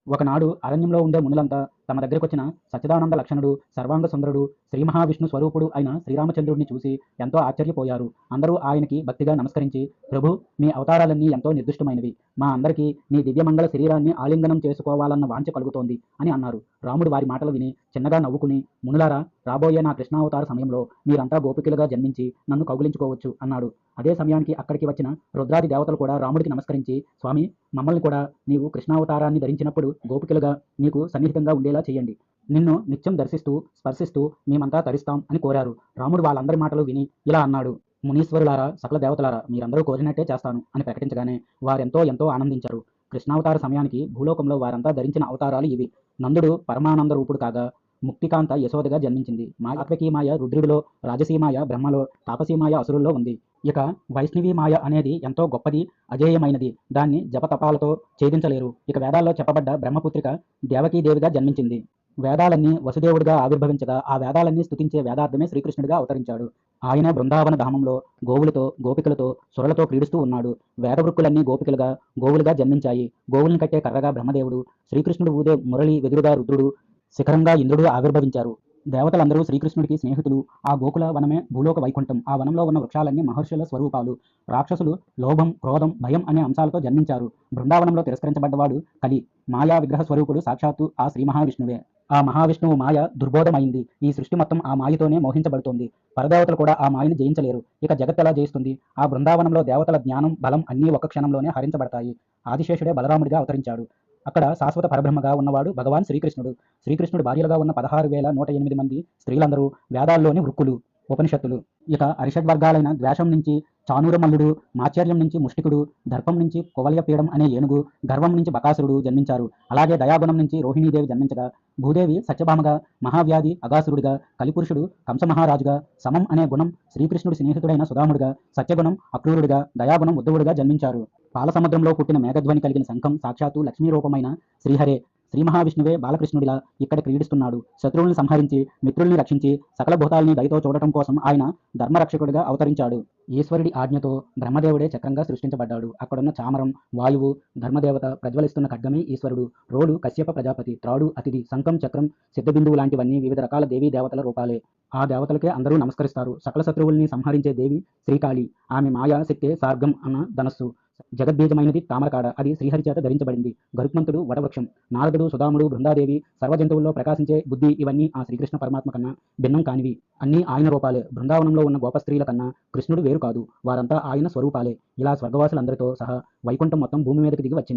ఒకనాడు అరణ్యంలో ఉండే మునులంతా తమ దగ్గరకొచ్చిన సచ్చిదానంద లక్షణుడు, సర్వాంగ సుందరుడు, శ్రీ మహావిష్ణు స్వరూపుడు అయిన శ్రీరామచంద్రుడిని చూసి ఎంతో ఆశ్చర్యపోయారు. అందరూ ఆయనకి భక్తిగా నమస్కరించి, ప్రభూ, మీ అవతారాలన్నీ ఎంతో నిర్దిష్టమైనవి. మా అందరికీ నీ దివ్యమంగళ శరీరాన్ని ఆలింగనం చేసుకోవాలన్న వాంఛ కలుగుతోంది అని అన్నారు. రాముడు వారి మాటలు విని చిన్నగా నవ్వుకుని, మునులారా, రాబోయే నా కృష్ణావతార సమయంలో మీరంతా గోపికలుగా జన్మించి నన్ను కౌగిలించుకోవచ్చు అన్నాడు. అదే సమయానికి అక్కడికి వచ్చిన రుద్రాది దేవతలు కూడా రాముడికి నమస్కరించి, స్వామి, మమ్మల్ని కూడా నీవు కృష్ణావతారాన్ని ధరించినప్పుడు గోపికలుగా నీకు సన్నిహితంగా ఉండేలా చేయండి. నిన్ను నిత్యం దర్శిస్తూ స్పర్శిస్తూ మేమంతా తరిస్తాం అని కోరారు. రాముడు వాళ్ళందరి మాటలు విని ఇలా అన్నాడు. మునీశ్వరులారా, సకల దేవతలారా, మీరందరూ కోరినట్టే చేస్తాను అని ప్రకటించగానే వారెంతో ఎంతో ఆనందించారు. కృష్ణావతార సమయానికి భూలోకంలో వారంతా ధరించిన అవతారాలు ఇవి. నందుడు పరమానంద రూపుడు కాగా ముక్తికాంత యశోదగా జన్మించింది. సాత్వకీమాయ రుద్రుడిలో, రాజసీమాయ బ్రహ్మలో, తాపసీమాయ అసురుల్లో ఉంది. ఇక వైష్ణవీ మాయ అనేది ఎంతో గొప్పది, అజేయమైనది. దాన్ని జపతపాలతో ఛేదించలేరు. ఇక వేదాల్లో చెప్పబడ్డ బ్రహ్మపుత్రిక దేవకీదేవిగా జన్మించింది. వేదాలన్నీ వసుదేవుడిగా ఆవిర్భవించగా ఆ వేదాలన్నీ స్తుతించే వేదార్థమే శ్రీకృష్ణుడిగా అవతరించాడు. ఆయన బృందావన ధామంలో గోవులతో, గోపికలతో, సురలతో క్రీడిస్తూ ఉన్నాడు. వేదవృక్కులన్నీ గోపికలుగా, గోవులుగా జన్మించాయి. గోవుల్ని కట్టే కర్రగా బ్రహ్మదేవుడు, శ్రీకృష్ణుడు ఊదే మురళి వెదురుగా రుద్రుడు, శిఖరంగా ఇంద్రుడు ఆవిర్భవించారు. దేవతలందరూ శ్రీకృష్ణుడికి స్నేహితులు. ఆ గోకుల వనమే భూలోక వైకుంఠం. ఆ వనంలో ఉన్న వృక్షాలన్నీ మహర్షుల స్వరూపాలు. రాక్షసులు లోభం, క్రోధం, భయం అనే అంశాలతో జన్మించారు. బృందావనంలో తిరస్కరించబడ్డవాడు కలి. మాయా విగ్రహ స్వరూపుడు సాక్షాత్తు ఆ శ్రీ మహావిష్ణువే. ఆ మహావిష్ణువు మాయ దుర్బోధమైంది. ఈ సృష్టి మొత్తం ఆ మాయతోనే మోహించబడుతోంది. పరదేవతలు కూడా ఆ మాయని జయించలేరు. ఇక జగత్ ఎలా జయిస్తుంది? ఆ బృందావనంలో దేవతల జ్ఞానం, బలం అన్నీ ఒక్క క్షణంలోనే హరించబడతాయి. ఆదిశేషుడే బలరాముడిగా అవతరించాడు. అక్కడ శాశ్వత పరబ్రహ్మగా ఉన్నవాడు భగవాన్ శ్రీకృష్ణుడు. శ్రీకృష్ణుడు భార్యలుగా ఉన్న 16,108 మంది స్త్రీలందరూ వేదాల్లోని వృక్కులు, ఉపనిషత్తులు. ఇక అరిషడ్వర్గాలైన ద్వేషం నుంచి చానూరమల్లుడు, మాత్సర్యం నుంచి ముష్టికుడు, దర్పం నుంచి కువలయపీడం అనే ఏనుగు, గర్వం నుంచి బకాసురుడు జన్మించారు. అలాగే దయాగుణం నుంచి రోహిణీదేవి జన్మించగా, భూదేవి సత్యభామగా, మహావ్యాధి అగాసురుడిగా, కలిపురుషుడు కంసమహారాజుగా, సమం అనే గుణం శ్రీకృష్ణుడి స్నేహితుడైన సుధాముడిగా, సత్యగుణం అక్రూరుడిగా, దయాగుణం ఉద్ధవుడిగా జన్మించారు. పాలసముద్రంలో పుట్టిన మేఘధ్వని కలిగిన శంఖం సాక్షాత్తు లక్ష్మీ రూపమైన శ్రీహరే. శ్రీ మహావిష్ణువే బాలకృష్ణుడిలా ఇక్కడ క్రీడిస్తున్నాడు. శత్రువుల్ని సంహరించి, మిత్రుల్ని రక్షించి, సకల భూతాల్ని దయతో చూడటం కోసం ఆయన ధర్మరక్షకుడిగా అవతరించాడు. ఈశ్వరుడి ఆజ్ఞతో బ్రహ్మదేవుడే చక్రంగా సృష్టించబడ్డాడు. అక్కడున్న చామరం, వాయువు, ధర్మదేవత, ప్రజ్వలిస్తున్న ఖడ్గమే ఈశ్వరుడు. రోలు కశ్యప ప్రజాపతి, త్రాడు అతిథి, శంఖం, చక్రం, సిద్ధబిందువు లాంటివన్నీ వివిధ రకాల దేవీ దేవతల రూపాలే. ఆ దేవతలకే అందరూ నమస్కరిస్తారు. సకల శత్రువుల్ని సంహరించే దేవి శ్రీకాళి. ఆమె మాయా శక్తే సార్గం అన్న ధనస్సు. జగద్బీజమైనది తామరకాడ. అది శ్రీహరి చేత ధరించబడింది. గరుత్మంతుడు వటవృక్షం. నారదుడు, సుధాముడు, బృందాదేవి, సర్వజంతువుల్లో ప్రకాశించే బుద్ధి ఇవన్నీ ఆ శ్రీకృష్ణ పరమాత్మ కన్నా భిన్నం కానివి. అన్నీ ఆయన రూపాలే. బృందావనంలో ఉన్న గోపస్త్రీల కన్నా కృష్ణుడు వేరు కాదు. వారంతా ఆయన స్వరూపాలే. ఇలా స్వర్గవాసులందరితో సహా వైకుంఠం మొత్తం భూమి మీదకి దిగి వచ్చింది.